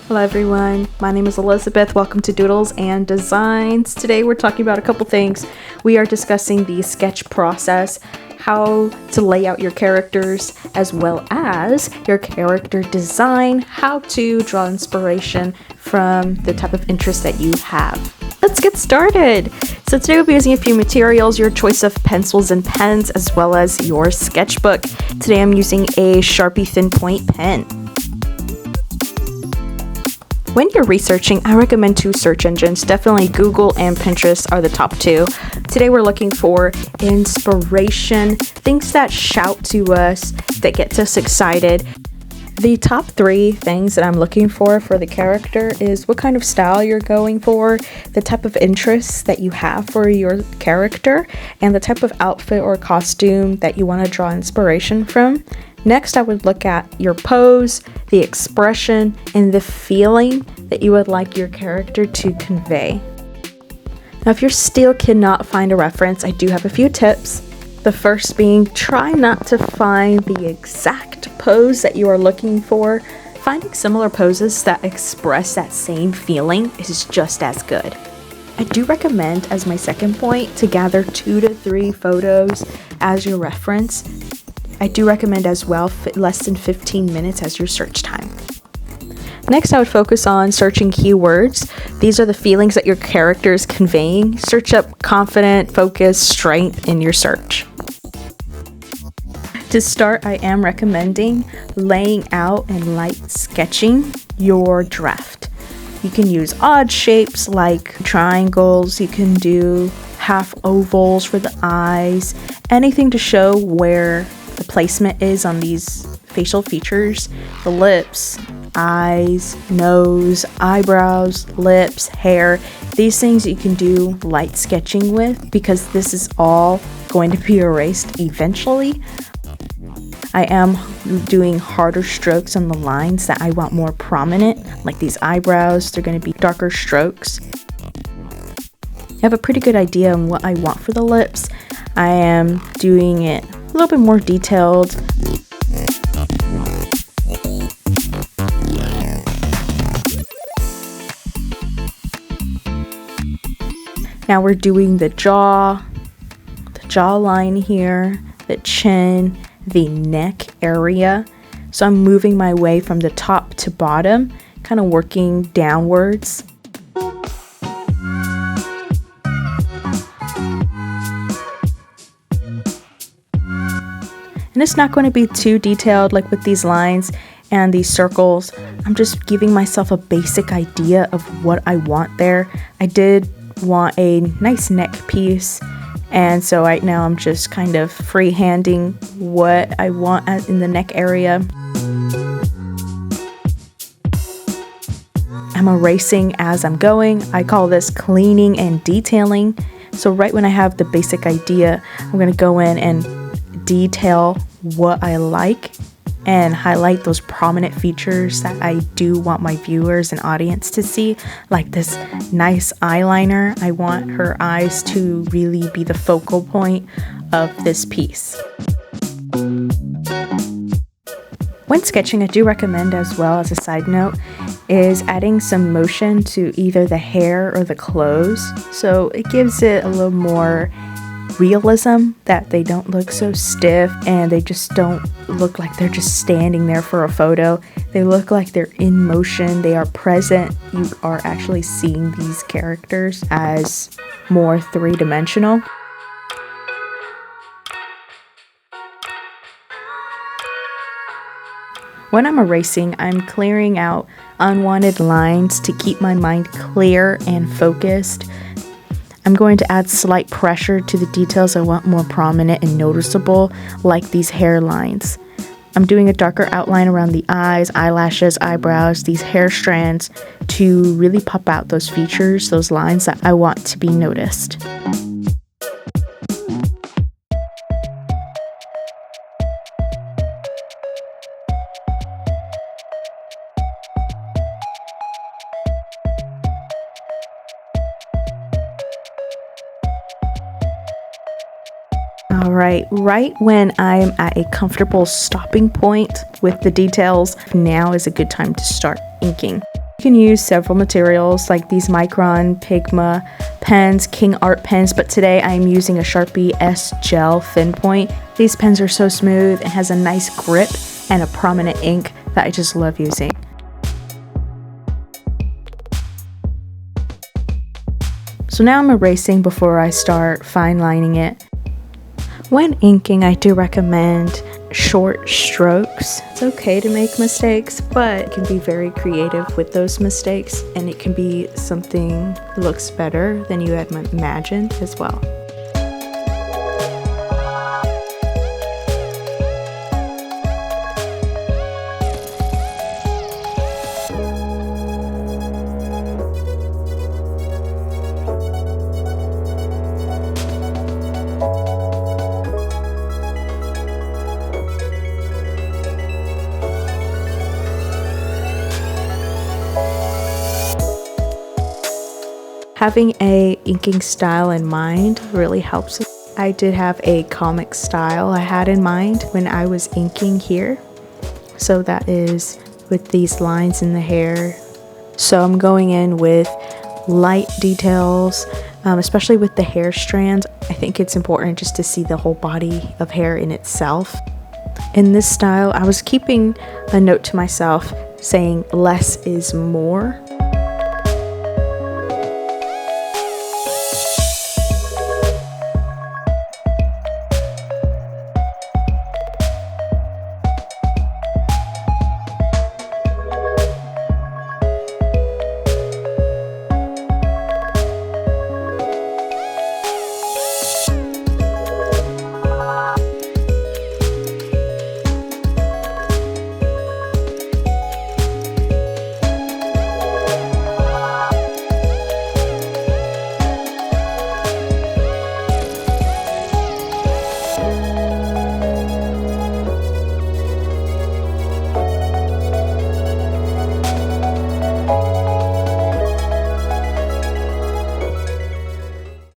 Hello everyone, my name is Elizabeth. Welcome to Doodles and Designs. Today we're talking about a couple things. We are discussing the sketch process, how to lay out your characters, as well as your character design, how to draw inspiration from the type of interest that you have. Let's get started. So today we'll be using a few materials, your choice of pencils and pens, as well as your sketchbook. Today I'm using a Sharpie thin point pen. When you're researching, I recommend two search engines. Definitely Google and Pinterest are the top two. Today we're looking for inspiration, things that shout to us, that get us excited. The top three things that I'm looking for the character is what kind of style you're going for, the type of interests that you have for your character, and the type of outfit or costume that you want to draw inspiration from. Next, I would look at your pose, the expression, and the feeling that you would like your character to convey. Now, if you still cannot find a reference, I do have a few tips. The first being, try not to find the exact pose that you are looking for. Finding similar poses that express that same feeling is just as good. I do recommend, as my second point, to gather 2 to 3 photos as your reference. I do recommend as well less than 15 minutes as your search time. Next, I would focus on searching keywords. These are the feelings that your character is conveying. Search up confident, focus, strength in your search. To start, I am recommending laying out and light sketching your draft. You can use odd shapes like triangles. You can do half ovals for the eyes. Anything to show where the placement is on these facial features, the lips, eyes, nose, eyebrows, lips, hair. These things you can do light sketching with because this is all going to be erased eventually. I am doing harder strokes on the lines that I want more prominent, like these eyebrows. They're going to be darker strokes. I have a pretty good idea on what I want for the lips. I am doing it a little bit more detailed. Now we're doing the jawline here, the chin, the neck area. So I'm moving my way from the top to bottom, kind of working downwards. And it's not going to be too detailed like with these lines and these circles. I'm just giving myself a basic idea of what I want there. I did want a nice neck piece, and so right now I'm just kind of freehanding what I want in the neck area. I'm erasing as I'm going. I call this cleaning and detailing. So right when I have the basic idea, I'm going to go in and detail what I like and highlight those prominent features that I do want my viewers and audience to see, like this nice eyeliner. I want her eyes to really be the focal point of this piece. When sketching, I do recommend, as well as a side note, is adding some motion to either the hair or the clothes, so it gives it a little more realism, that they don't look so stiff and they just don't look like they're just standing there for a photo. They look like they're in motion, they are present. You are actually seeing these characters as more three-dimensional. When I'm erasing, I'm clearing out unwanted lines to keep my mind clear and focused. I'm going to add slight pressure to the details I want more prominent and noticeable, like these hairlines. I'm doing a darker outline around the eyes, eyelashes, eyebrows, these hair strands to really pop out those features, those lines that I want to be noticed. Alright, right when I'm at a comfortable stopping point with the details, now is a good time to start inking. You can use several materials like these Micron Pigma pens, King Art pens, but today I'm using a Sharpie S Gel Thin Point. These pens are so smooth and has a nice grip and a prominent ink that I just love using. So now I'm erasing before I start fine lining it. When inking, I do recommend short strokes. It's okay to make mistakes, but you can be very creative with those mistakes, and it can be something that looks better than you had imagined as well. Having a inking style in mind really helps. I did have a comic style I had in mind when I was inking here. So that is with these lines in the hair. So I'm going in with light details, especially with the hair strands. I think it's important just to see the whole body of hair in itself. In this style, I was keeping a note to myself saying less is more.